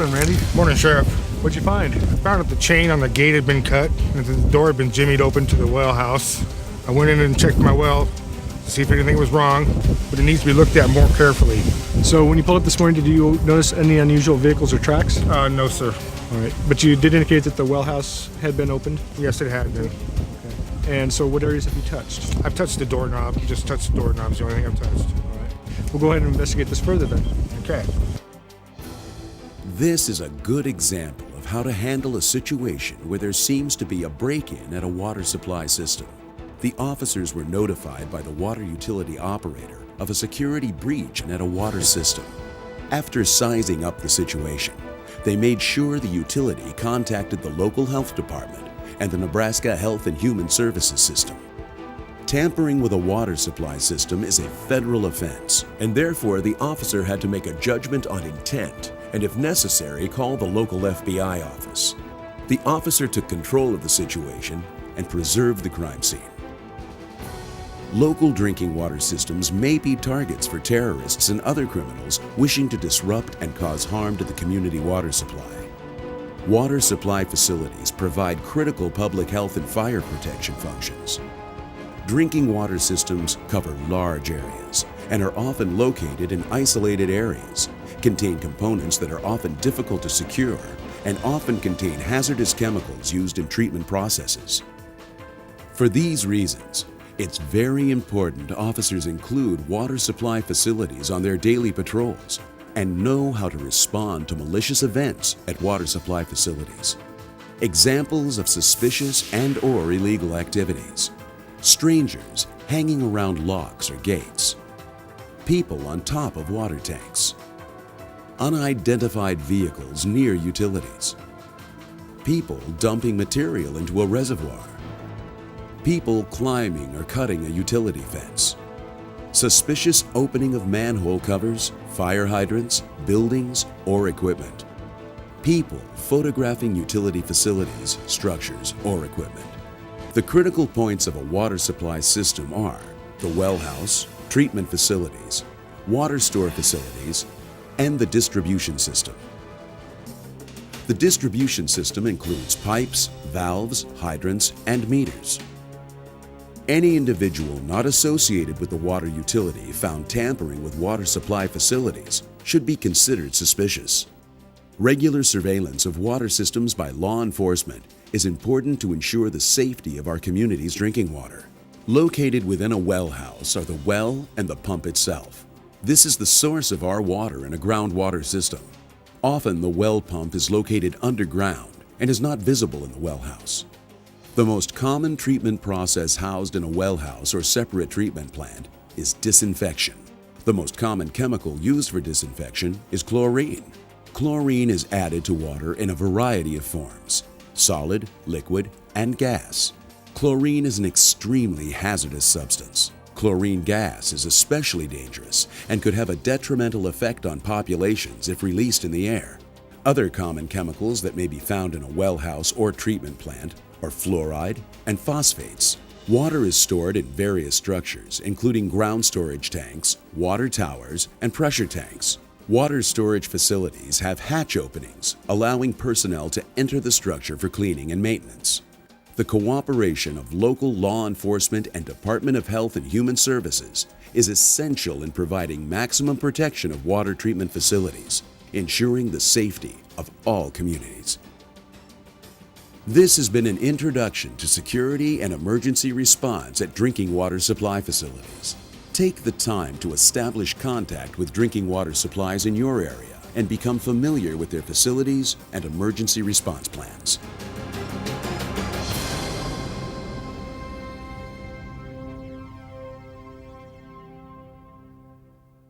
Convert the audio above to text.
Morning, Randy. Morning, Sheriff. What'd you find? I found that the chain on the gate had been cut and that the door had been jimmied open to the well house. I went in and checked my well to see if anything was wrong, but it needs to be looked at more carefully. So when you pulled up this morning, did you notice any unusual vehicles or tracks? No, sir. All right. But you did indicate that the well house had been opened? Yes, it had been. Okay. And so what areas have you touched? I've touched the doorknob. Just touched the doorknob is the only thing I've touched. All right. We'll go ahead and investigate this further then. Okay. This is a good example of how to handle a situation where there seems to be a break-in at a water supply system. The officers were notified by the water utility operator of a security breach at a water system. After sizing up the situation, they made sure the utility contacted the local health department and the Nebraska Health and Human Services system. Tampering with a water supply system is a federal offense, and therefore the officer had to make a judgment on intent and, if necessary, call the local FBI office. The officer took control of the situation and preserved the crime scene. Local drinking water systems may be targets for terrorists and other criminals wishing to disrupt and cause harm to the community water supply. Water supply facilities provide critical public health and fire protection functions. Drinking water systems cover large areas and are often located in isolated areas, contain components that are often difficult to secure, and often contain hazardous chemicals used in treatment processes. For these reasons, it's very important officers include water supply facilities on their daily patrols and know how to respond to malicious events at water supply facilities. Examples of suspicious and/or illegal activities: strangers hanging around locks or gates, people on top of water tanks, unidentified vehicles near utilities, people dumping material into a reservoir, people climbing or cutting a utility fence, suspicious opening of manhole covers, fire hydrants, buildings, or equipment, people photographing utility facilities, structures, or equipment. The critical points of a water supply system are the well house, treatment facilities, water store facilities, and the distribution system. The distribution system includes pipes, valves, hydrants, and meters. Any individual not associated with the water utility found tampering with water supply facilities should be considered suspicious. Regular surveillance of water systems by law enforcement is important to ensure the safety of our community's drinking water. Located within a well house are the well and the pump itself. This is the source of our water in a groundwater system. Often the well pump is located underground and is not visible in the well house. The most common treatment process housed in a well house or separate treatment plant is disinfection. The most common chemical used for disinfection is chlorine. Chlorine is added to water in a variety of forms: solid, liquid, and gas. Chlorine is an extremely hazardous substance. Chlorine gas is especially dangerous and could have a detrimental effect on populations if released in the air. Other common chemicals that may be found in a well house or treatment plant are fluoride and phosphates. Water is stored in various structures, including ground storage tanks, water towers, and pressure tanks. Water storage facilities have hatch openings, allowing personnel to enter the structure for cleaning and maintenance. The cooperation of local law enforcement and Department of Health and Human Services is essential in providing maximum protection of water treatment facilities, ensuring the safety of all communities. This has been an introduction to security and emergency response at drinking water supply facilities. Take the time to establish contact with drinking water supplies in your area and become familiar with their facilities and emergency response plans.